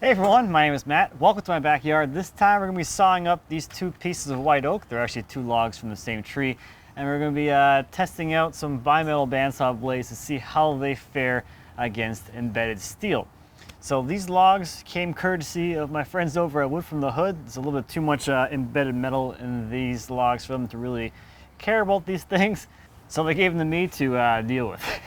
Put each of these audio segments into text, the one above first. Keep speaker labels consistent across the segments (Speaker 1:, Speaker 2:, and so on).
Speaker 1: Hey everyone, my name is Matt. Welcome to my backyard. This time we're going to be sawing up these two pieces of white oak. They're actually two logs from the same tree. And we're going to be testing out some bimetal bandsaw blades to see how they fare against embedded steel. So these logs came courtesy of my friends over at Wood from the Hood. There's a little bit too much embedded metal in these logs for them to really care about these things. So they gave them to me to deal with.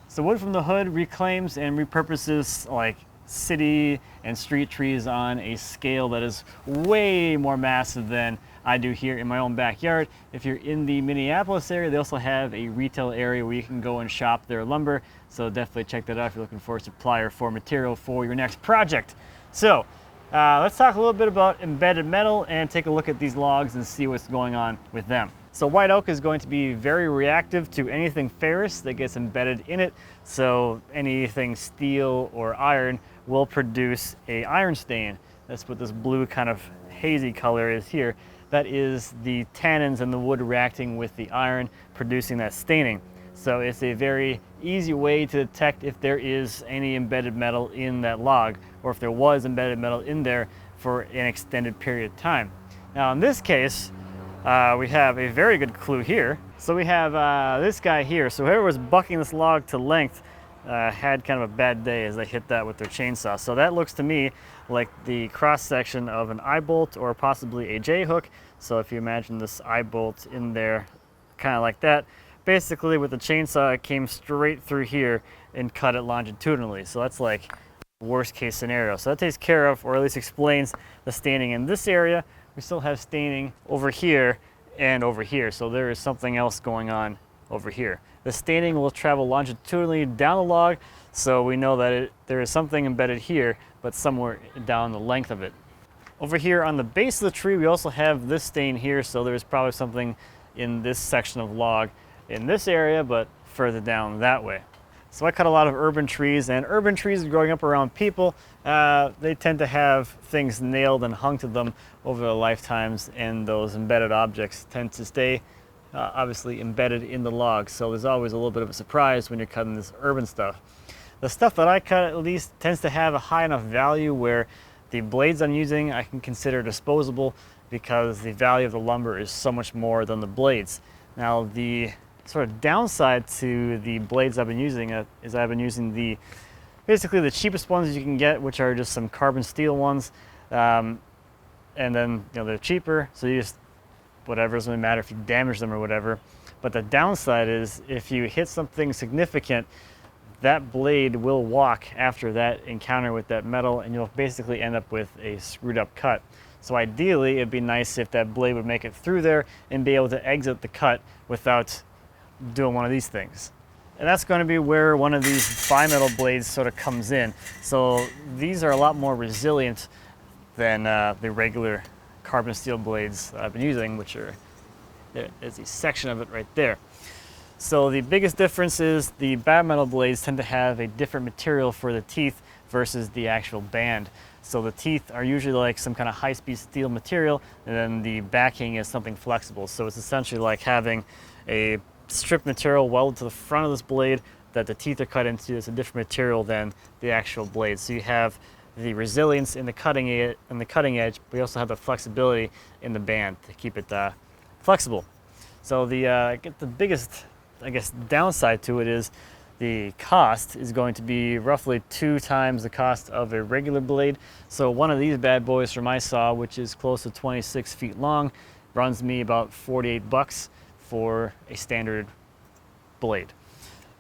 Speaker 1: So Wood from the Hood reclaims and repurposes like city and street trees on a scale that is way more massive than I do here in my own backyard. If you're in the Minneapolis area, they also have a retail area where you can go and shop their lumber. So definitely check that out if you're looking for a supplier for material for your next project. So let's talk a little bit about embedded metal and take a look at these logs and see what's going on with them. So white oak is going to be very reactive to anything ferrous that gets embedded in it. So anything steel or iron will produce a iron stain. That's what this blue kind of hazy color is here. That is the tannins in the wood reacting with the iron, producing that staining. So it's a very easy way to detect if there is any embedded metal in that log, or if there was embedded metal in there for an extended period of time. Now in this case, we have a very good clue here. So we have this guy here. So whoever was bucking this log to length had kind of a bad day as they hit that with their chainsaw. So that looks to me like the cross section of an eye bolt or possibly a J hook. So if you imagine this eye bolt in there, kind of like that, basically with the chainsaw it came straight through here and cut it longitudinally. So that's like worst case scenario. So that takes care of, or at least explains, the staining in this area. We still have staining over here and over here, so there is something else going on over here. The staining will travel longitudinally down the log, so we know that there is something embedded here, but somewhere down the length of it. Over here on the base of the tree, we also have this stain here, so there's probably something in this section of log in this area, but further down that way. So I cut a lot of urban trees, and urban trees growing up around people, they tend to have things nailed and hung to them over their lifetimes, and those embedded objects tend to stay obviously embedded in the log. So there's always a little bit of a surprise when you're cutting this urban stuff. The stuff that I cut at least tends to have a high enough value where the blades I'm using I can consider disposable because the value of the lumber is so much more than the blades. Now the sort of downside to the blades I've been using is I've been using basically the cheapest ones you can get, which are just some carbon steel ones, and then they're cheaper, so you just whatever, doesn't really matter if you damage them or whatever. But the downside is if you hit something significant, that blade will walk after that encounter with that metal, and you'll basically end up with a screwed up cut. So ideally it'd be nice if that blade would make it through there and be able to exit the cut without doing one of these things. And that's going to be where one of these bimetal blades sort of comes in. So these are a lot more resilient than the regular carbon steel blades I've been using, which are, there's a section of it right there. So the biggest difference is the bimetal blades tend to have a different material for the teeth versus the actual band. So the teeth are usually like some kind of high-speed steel material, and then the backing is something flexible. So it's essentially like having a strip material welded to the front of this blade that the teeth are cut into. It's a different material than the actual blade. So you have the resilience in the cutting edge, but you also have the flexibility in the band to keep it flexible. So the biggest, I guess, downside to it is the cost is going to be roughly 2 times the cost of a regular blade. So one of these bad boys from my saw, which is close to 26 feet long, runs me about 48 bucks for a standard blade.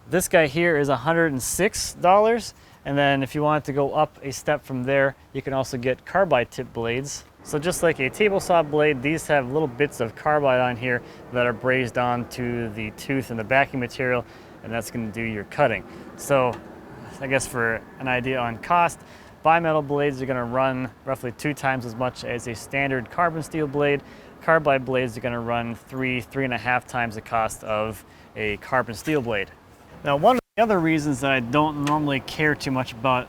Speaker 1: This guy here is $106, and then if you want to go up a step from there, you can also get carbide tip blades. So just like a table saw blade, these have little bits of carbide on here that are brazed onto the tooth and the backing material, and that's going to do your cutting. So I guess for an idea on cost, bimetal blades are going to run roughly 2 times as much as a standard carbon steel blade. Carbide blades are going to run 3.5 times the cost of a carbon steel blade. Now, one of the other reasons that I don't normally care too much about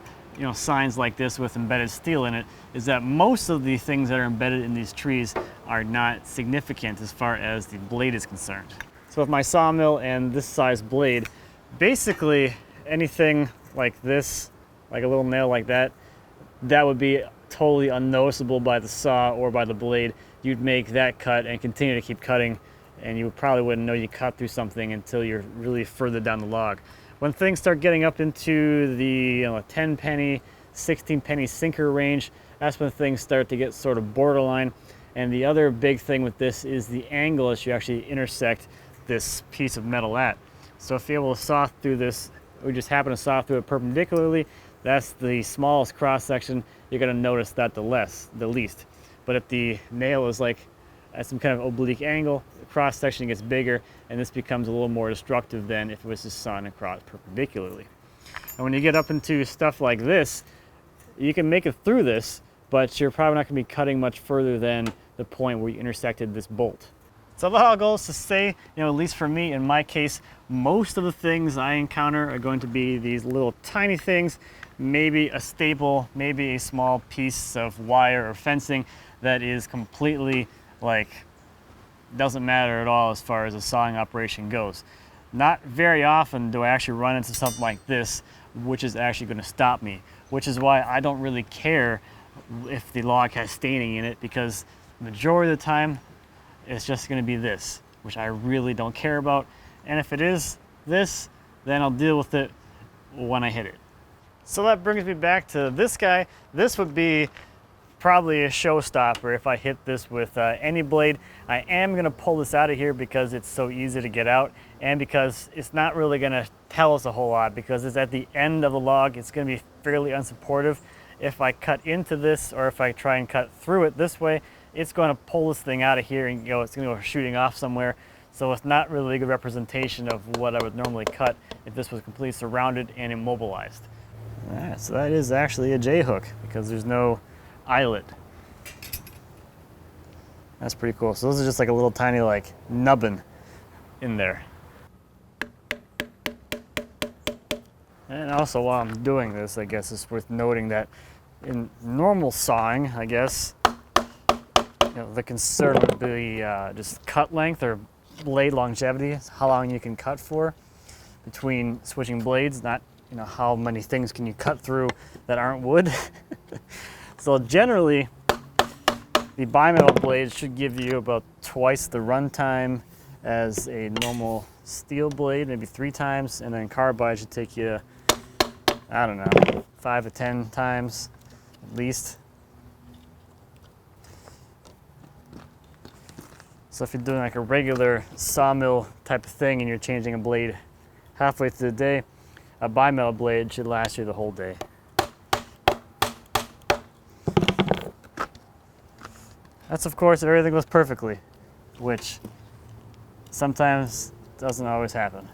Speaker 1: signs like this with embedded steel in it is that most of the things that are embedded in these trees are not significant as far as the blade is concerned. So with my sawmill and this size blade, basically anything like this, like a little nail like that, that would be totally unnoticeable by the saw or by the blade. You'd make that cut and continue to keep cutting, and you probably wouldn't know you cut through something until you're really further down the log. When things start getting up into the 10 penny, 16 penny sinker range, that's when things start to get sort of borderline. And the other big thing with this is the angle that you actually intersect this piece of metal at. So if you're able to saw through this, we just happen to saw through it perpendicularly, that's the smallest cross section. You're going to notice that the least. But if the nail is like at some kind of oblique angle, the cross section gets bigger, and this becomes a little more destructive than if it was just sawn across perpendicularly. And when you get up into stuff like this, you can make it through this, but you're probably not going to be cutting much further than the point where you intersected this bolt. So that all goes to say, at least for me, in my case, most of the things I encounter are going to be these little tiny things, maybe a staple, maybe a small piece of wire or fencing that is completely doesn't matter at all as far as a sawing operation goes. Not very often do I actually run into something like this, which is actually going to stop me, which is why I don't really care if the log has staining in it, because the majority of the time it's just going to be this, which I really don't care about. And if it is this, then I'll deal with it when I hit it. So that brings me back to this guy. This would be probably a showstopper if I hit this with any blade. I am going to pull this out of here because it's so easy to get out, and because it's not really going to tell us a whole lot, because it's at the end of the log. It's going to be fairly unsupportive. If I cut into this, or if I try and cut through it this way, it's going to pull this thing out of here and it's going to go shooting off somewhere. So it's not really a good representation of what I would normally cut if this was completely surrounded and immobilized. All right, so that is actually a J-hook because there's no eyelet. That's pretty cool. So those are just like a little tiny nubbin in there. And also, while I'm doing this, I guess it's worth noting that in normal sawing, I guess, the concern would be just cut length or blade longevity, how long you can cut for between switching blades, not how many things can you cut through that aren't wood. So generally, the bimetal blade should give you about twice the run time as a normal steel blade, maybe 3 times, and then carbide should take you, I don't know, 5 to 10 times at least. So if you're doing like a regular sawmill type of thing and you're changing a blade halfway through the day, a bimetal blade should last you the whole day. That's of course if everything goes perfectly, which sometimes doesn't always happen.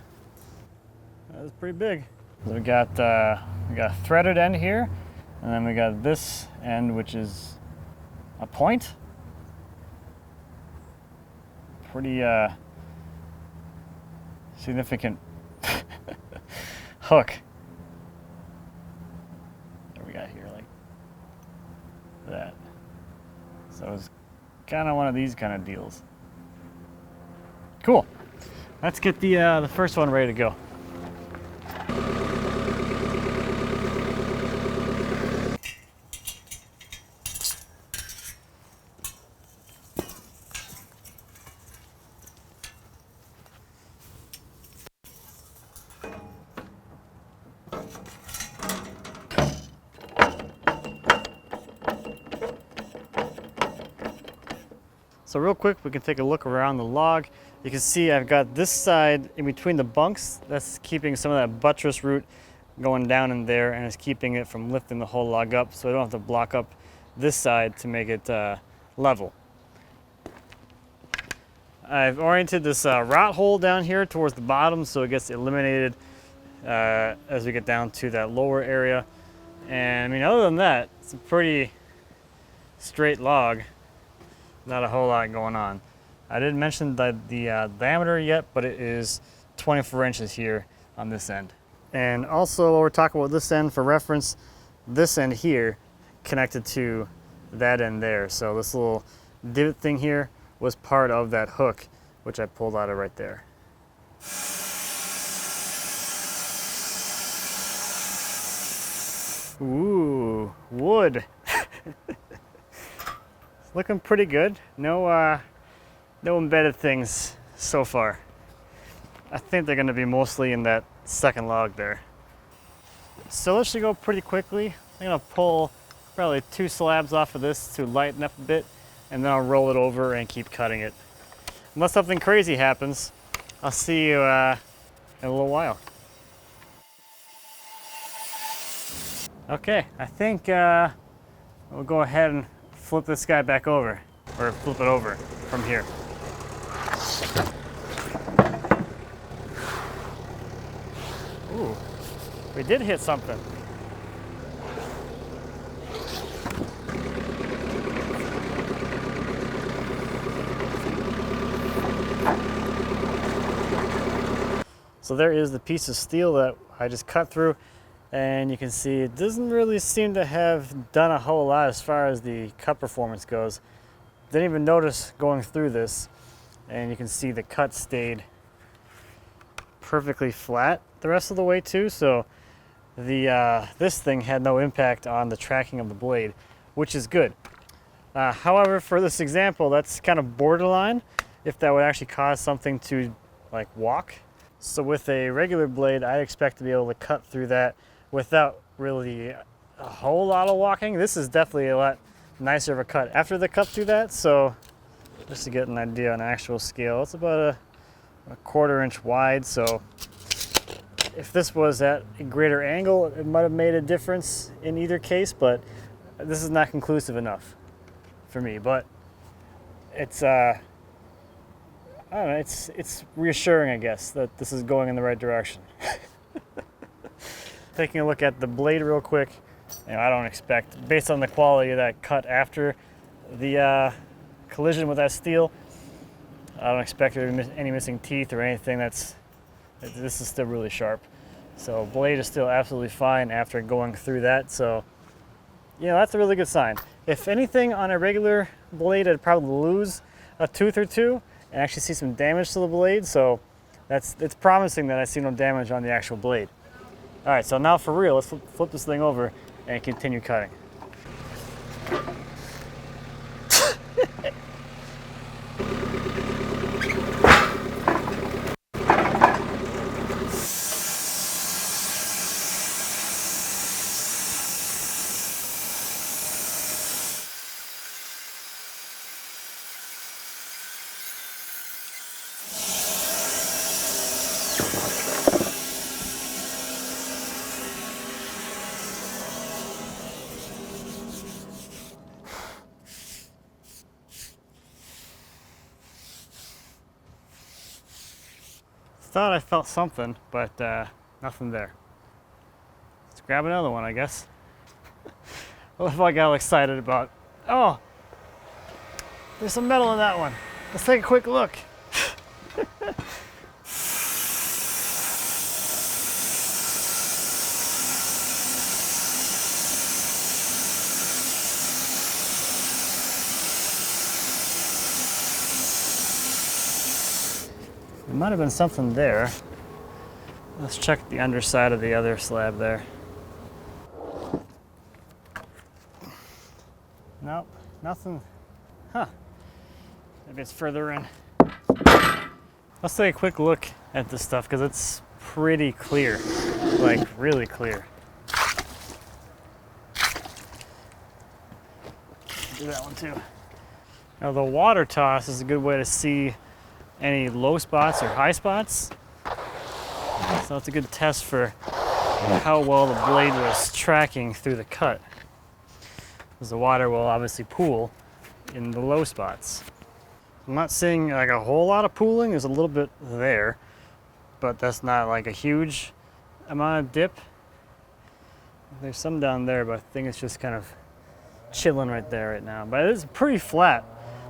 Speaker 1: That's pretty big. So we got a threaded end here, and then we got this end, which is a point. Pretty significant hook. What do we got here, like that? So it's kind of one of these kind of deals. Cool. Let's get the first one ready to go. So real quick, we can take a look around the log. You can see I've got this side in between the bunks. That's keeping some of that buttress root going down in there, and it's keeping it from lifting the whole log up, so I don't have to block up this side to make it level. I've oriented this rot hole down here towards the bottom so it gets eliminated as we get down to that lower area. And I mean, other than that, it's a pretty straight log. Not a whole lot going on. I didn't mention the diameter yet, but it is 24 inches here on this end. And also, while we're talking about this end, for reference, this end here connected to that end there. So this little divot thing here was part of that hook, which I pulled out of right there. Ooh. Ooh, wood. It's looking pretty good. No embedded things so far. I think they're gonna be mostly in that second log there. So this should go pretty quickly. I'm gonna pull probably 2 slabs off of this to lighten up a bit, and then I'll roll it over and keep cutting it. Unless something crazy happens, I'll see you in a little while. Okay, I think we'll go ahead and flip this guy back over, or flip it over from here. Ooh, we did hit something. So there is the piece of steel that I just cut through, and you can see it doesn't really seem to have done a whole lot as far as the cut performance goes. Didn't even notice going through this, and you can see the cut stayed perfectly flat the rest of the way too, so this thing had no impact on the tracking of the blade, which is good. However, for this example, that's kind of borderline if that would actually cause something to like walk. So with a regular blade, I expect to be able to cut through that without really a whole lot of walking. This is definitely a lot nicer of a cut after the cut through that. So just to get an idea on actual scale, it's about a 1/4 inch wide. So if this was at a greater angle, it might have made a difference in either case, but this is not conclusive enough for me. But it's I don't know, it's reassuring, I guess, that this is going in the right direction. Taking a look at the blade real quick, I don't expect, based on the quality of that cut after the collision with that steel, I don't expect there to be any missing teeth or anything. This is still really sharp. So blade is still absolutely fine after going through that. So, that's a really good sign. If anything, on a regular blade, I'd probably lose a tooth or two and actually see some damage to the blade. So it's promising that I see no damage on the actual blade. All right, so now for real, let's flip this thing over and continue cutting. Thought I felt something, but nothing there. Let's grab another one, I guess. What if I got all excited about, oh, there's some metal in that one. Let's take a quick look. There might have been something there. Let's check the underside of the other slab there. Nope, nothing. Huh. Maybe it's further in. Let's take a quick look at this stuff because it's pretty clear, like really clear. Do that one too. Now the water toss is a good way to see any low spots or high spots. So that's a good test for how well the blade was tracking through the cut. Because the water will obviously pool in the low spots. I'm not seeing like a whole lot of pooling. There's a little bit there, but that's not like a huge amount of dip. There's some down there, but I think it's just kind of chilling right there right now. But it's pretty flat.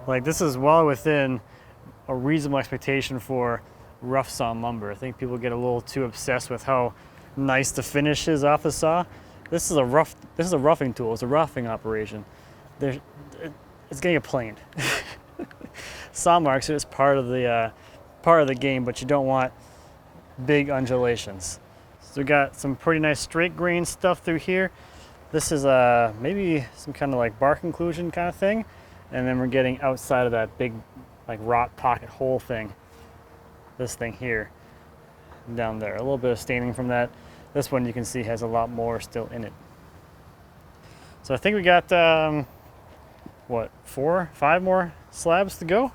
Speaker 1: Like this is well within a reasonable expectation for rough sawn lumber. I think people get a little too obsessed with how nice the finish is off the saw. This is a roughing tool. It's a roughing operation. It's getting planed. Saw marks are just part of the game, but you don't want big undulations. So we got some pretty nice straight grain stuff through here. This is maybe some kind of like bark inclusion kind of thing. And then we're getting outside of that big like rot pocket hole thing. This thing here, down there. A little bit of staining from that. This one you can see has a lot more still in it. So I think we got, what, 4, 5 more slabs to go?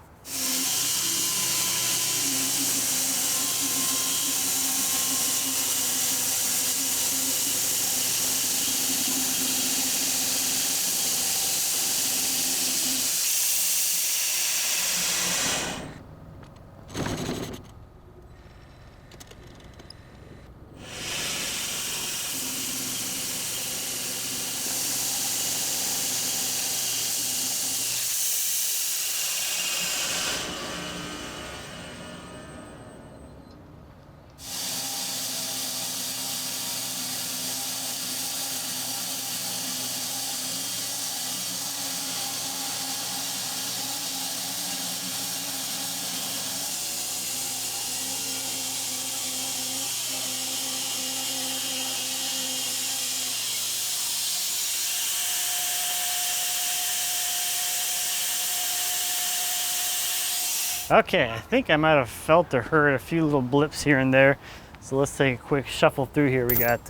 Speaker 1: Okay, I think I might have felt or heard a few little blips here and there. So let's take a quick shuffle through here. We got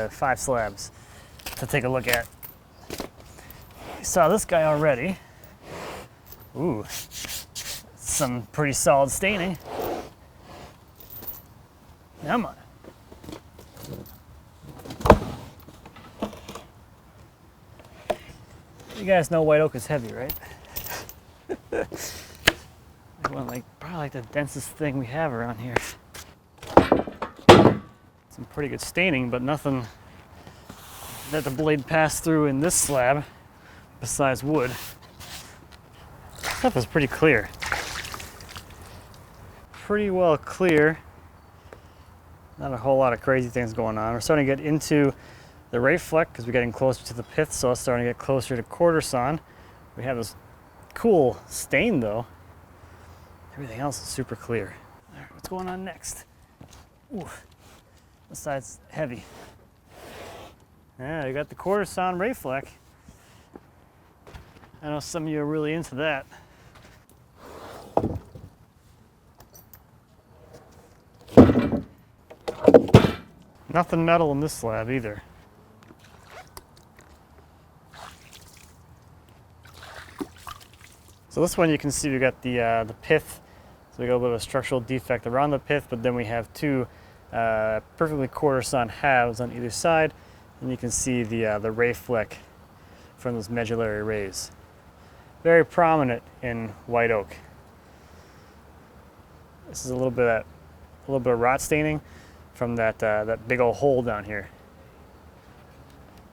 Speaker 1: 5 slabs to take a look at. We saw this guy already. Ooh, some pretty solid staining. Come on. You guys know white oak is heavy, right? Probably like the densest thing we have around here. Some pretty good staining, but nothing that the blade passed through in this slab besides wood. Stuff is pretty clear. Pretty well clear. Not a whole lot of crazy things going on. We're starting to get into the ray fleck because we're getting closer to the pith, so it's starting to get closer to quarter sawn. We have this cool stain though. Everything else is super clear. All right, what's going on next? Ooh, this side's heavy. Yeah, you got the quarter sawn ray fleck. I know some of you are really into that. Nothing metal in this slab either. So this one you can see we got the pith. So we got a little bit of a structural defect around the pith, but then we have 2 perfectly quarter sawn halves on either side, and you can see the ray fleck from those medullary rays. Very prominent in white oak. This is a little bit of rot staining from that big old hole down here.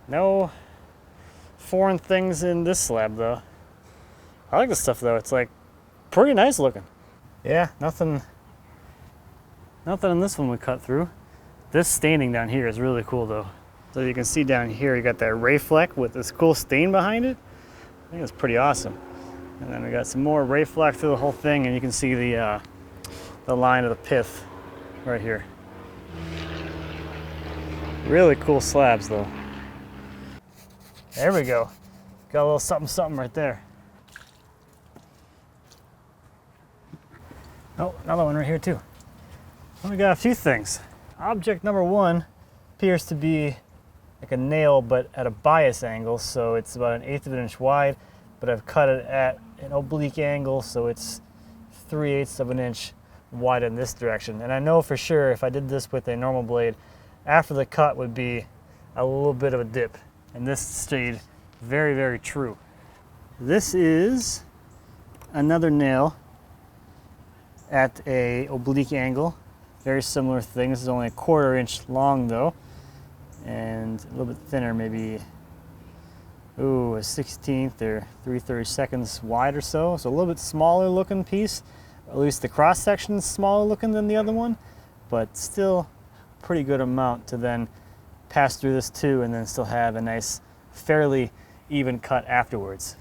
Speaker 1: No foreign things in this slab though. I like this stuff though. It's like pretty nice looking. Yeah, nothing in this one we cut through. This staining down here is really cool though. So you can see down here you got that ray fleck with this cool stain behind it. I think it's pretty awesome. And then we got some more ray fleck through the whole thing, and you can see the line of the pith right here. Really cool slabs though. There we go. Got a little something something right there. Oh, another one right here too. Well, we got a few things. Object number 1 appears to be like a nail, but at a bias angle, so it's about 1/8 of an inch wide, but I've cut it at an oblique angle, so it's 3/8 of an inch wide in this direction. And I know for sure if I did this with a normal blade, after the cut would be a little bit of a dip, and this stayed very, very true. This is another nail at a oblique angle. Very similar thing. This is only 1/4 inch long though, and a little bit thinner, maybe a 1/16 or 3/32 wide or so. So a little bit smaller looking piece. At least the cross section is smaller looking than the other one, but still pretty good amount to then pass through this too, and then still have a nice, fairly even cut afterwards.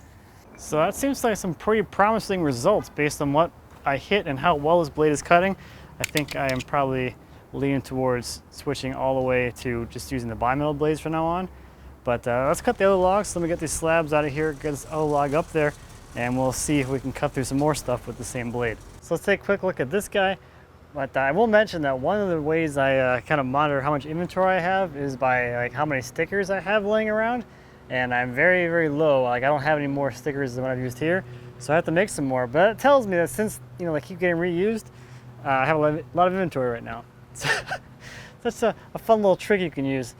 Speaker 1: So that seems like some pretty promising results based on what I hit and how well this blade is cutting. I think I am probably leaning towards switching all the way to just using the bimetal blades from now on. But let's cut the other logs. So let me get these slabs out of here, get this other log up there, and we'll see if we can cut through some more stuff with the same blade. So let's take a quick look at this guy. But I will mention that one of the ways I kind of monitor how much inventory I have is by like how many stickers I have laying around. And I'm very, very low. Like I don't have any more stickers than what I've used here. So I have to make some more. But it tells me that since, you know, they keep getting reused, I have a lot of inventory right now. So that's a fun little trick you can use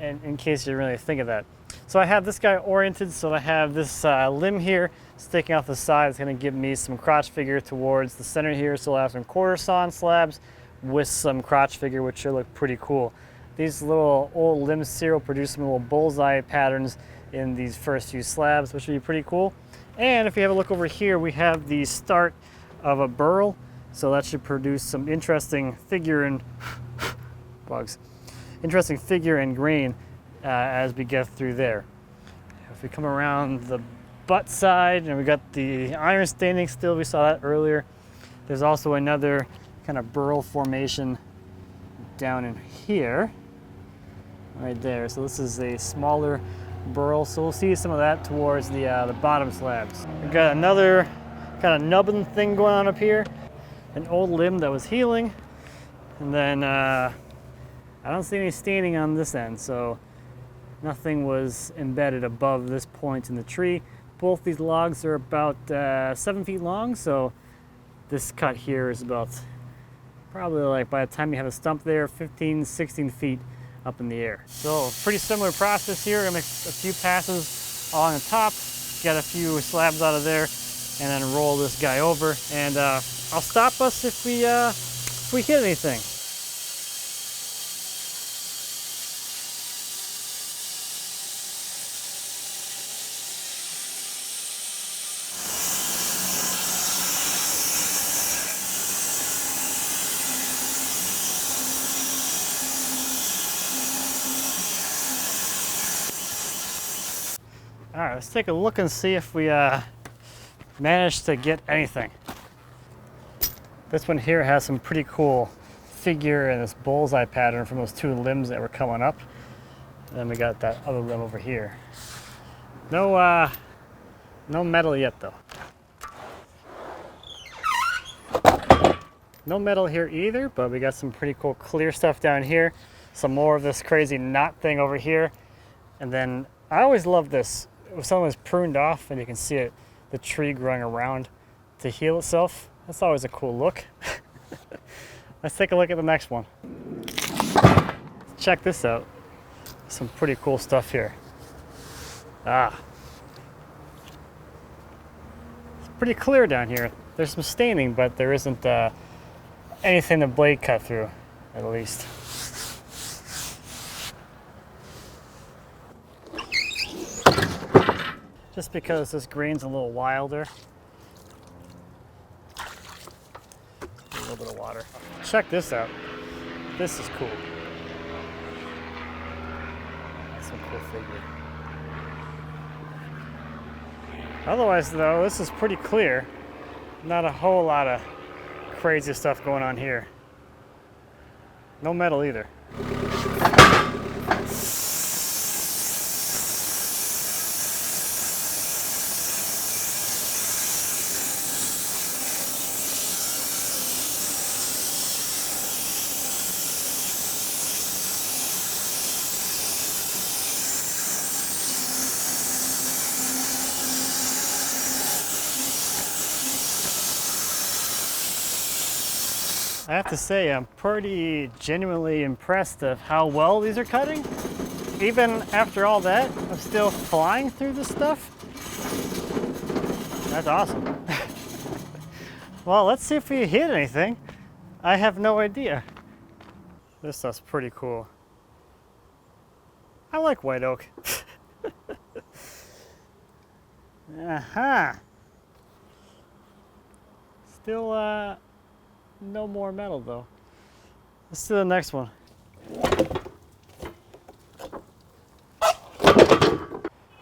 Speaker 1: in case you didn't really think of that. So I have this guy oriented, so I have this limb here sticking off the side. It's going to give me some crotch figure towards the center here, so I'll have some quarter sawn slabs with some crotch figure, which should look pretty cool. These little old limb serial produce some little bullseye patterns in these first few slabs, which would be pretty cool. And if you have a look over here, we have the start of a burl, so that should produce some interesting figure and bugs. Interesting figure and grain as we get through there. If we come around the butt side, and we got the iron staining still, we saw that earlier. There's also another kind of burl formation down in here, right there. So this is a smaller burl, so we'll see some of that towards the bottom slabs. We've got another kind of nubbin thing going on up here, an old limb that was healing, and then I don't see any staining on this end, so nothing was embedded above this point in the tree. Both these logs are about 7 feet long, so this cut here is about probably, like, by the time you have a stump there, 15, 16 feet up in the air. So pretty similar process here. I'm gonna make a few passes on the top, get a few slabs out of there, and then roll this guy over. And I'll stop us if we hit anything. All right, let's take a look and see if we managed to get anything. This one here has some pretty cool figure and this bullseye pattern from those two limbs that were coming up. And then we got that other limb over here. No metal yet though. No metal here either, but we got some pretty cool clear stuff down here. Some more of this crazy knot thing over here. And then I always love this. If something is pruned off and you can see it, the tree growing around to heal itself, that's always a cool look. Let's take a look at the next one. Check this out. Some pretty cool stuff here. It's pretty clear down here. There's some staining, but there isn't anything the blade cut through, at least. Just because this grain's a little wilder. A little bit of water. Check this out. This is cool. That's some cool figure. Otherwise though, this is pretty clear. Not a whole lot of crazy stuff going on here. No metal either. I have to say, I'm pretty genuinely impressed of how well these are cutting. Even after all that, I'm still flying through this stuff. That's awesome. Well, let's see if we hit anything. I have no idea. This stuff's pretty cool. I like white oak. Still, no more metal though. Let's do the next one.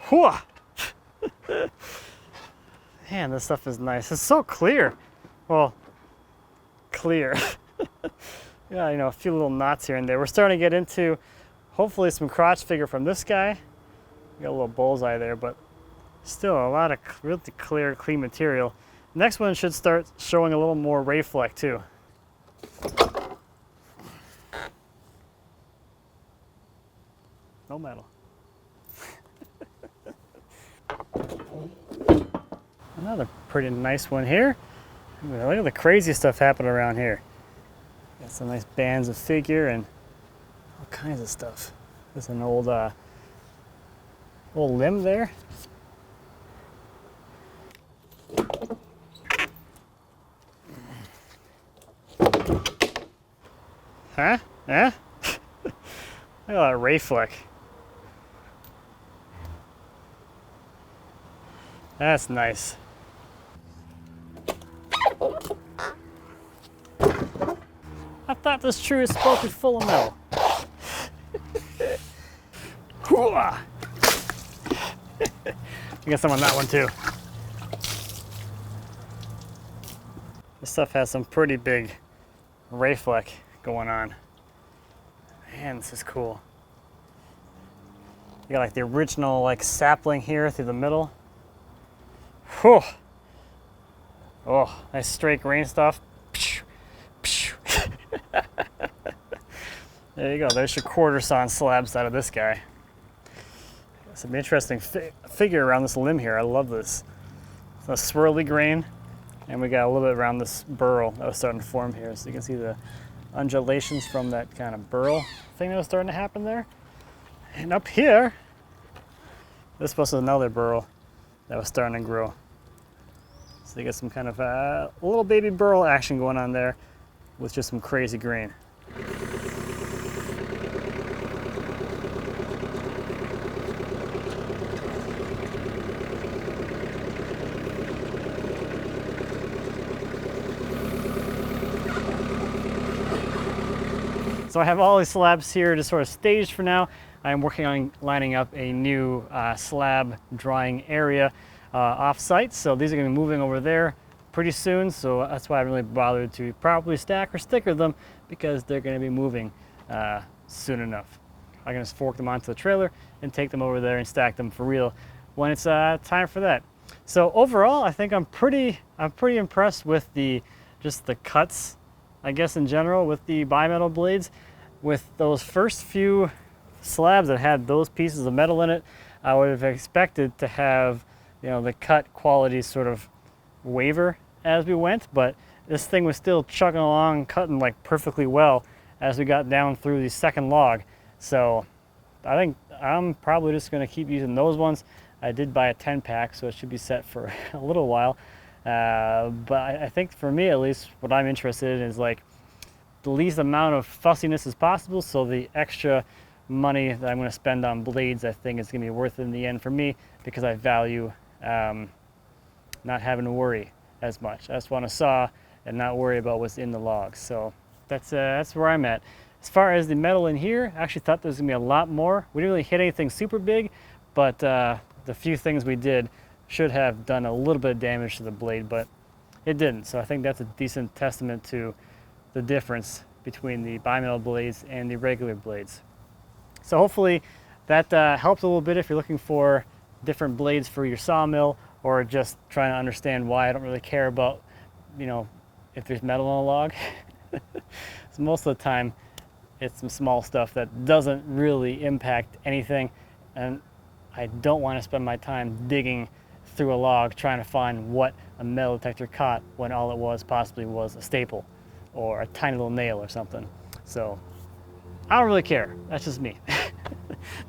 Speaker 1: Whoa! Man, this stuff is nice. It's so clear. Well, clear. Yeah, you know, a few little knots here and there. We're starting to get into hopefully some crotch figure from this guy got a little bullseye there, but still a lot of really clear, clean material. Next one should start showing a little more ray fleck too. No metal. Another pretty nice one here. Look at the crazy stuff happening around here. Got some nice bands of figure and all kinds of stuff. There's an old limb there. Huh? Yeah? Look at that ray fleck. That's nice. I thought this tree was supposed to be full of metal. I got some on that one too. This stuff has some pretty big ray fleck going on. Man, this is cool. You got like the original like sapling here through the middle. Whew. Oh, nice straight grain stuff. There you go. There's your quarter sawn slabs out of this guy. Some interesting figure around this limb here. I love this. It's a swirly grain, and we got a little bit around this burl that was starting to form here. So you can see the undulations from that kind of burl thing that was starting to happen there. And up here, this was another burl that was starting to grow. So you get some kind of a little baby burl action going on there with just some crazy grain. So I have all these slabs here just sort of staged for now. I'm working on lining up a new slab drying area off-site. So these are going to be moving over there pretty soon. So that's why I really bothered to probably stack or sticker them, because they're going to be moving soon enough. I'm going to fork them onto the trailer and take them over there and stack them for real when it's time for that. So overall, I think I'm pretty impressed with just the cuts, I guess, in general with the bimetal blades. With those first few slabs that had those pieces of metal in it, I would have expected to have, you know, the cut quality sort of waver as we went, but this thing was still chugging along, cutting like perfectly well as we got down through the second log. So I think I'm probably just going to keep using those ones. I did buy a 10-pack, so it should be set for a little while. But I think for me, at least, what I'm interested in is like the least amount of fussiness as possible. So the extra money that I'm going to spend on blades, I think, is going to be worth it in the end for me, because I value not having to worry as much. I just want to saw and not worry about what's in the logs. So that's where I'm at. As far as the metal in here, I actually thought there was going to be a lot more. We didn't really hit anything super big, but the few things we did should have done a little bit of damage to the blade, but it didn't. So I think that's a decent testament to the difference between the bimetal blades and the regular blades. So hopefully that helps a little bit if you're looking for different blades for your sawmill, or just trying to understand why I don't really care about, you know, if there's metal on a log. So most of the time it's some small stuff that doesn't really impact anything, and I don't want to spend my time digging through a log trying to find what a metal detector caught when all it was possibly was a staple or a tiny little nail or something. So I don't really care. That's just me.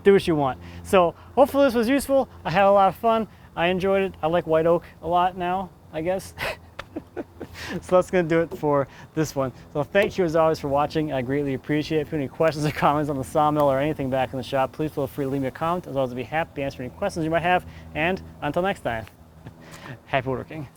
Speaker 1: Do what you want. So hopefully this was useful. I had a lot of fun. I enjoyed it. I like white oak a lot now, I guess. So that's going to do it for this one. So thank you as always for watching. I greatly appreciate it. If you have any questions or comments on the sawmill or anything back in the shop, please feel free to leave me a comment. As always, I'll be happy to answer any questions you might have. And until next time, happy woodworking.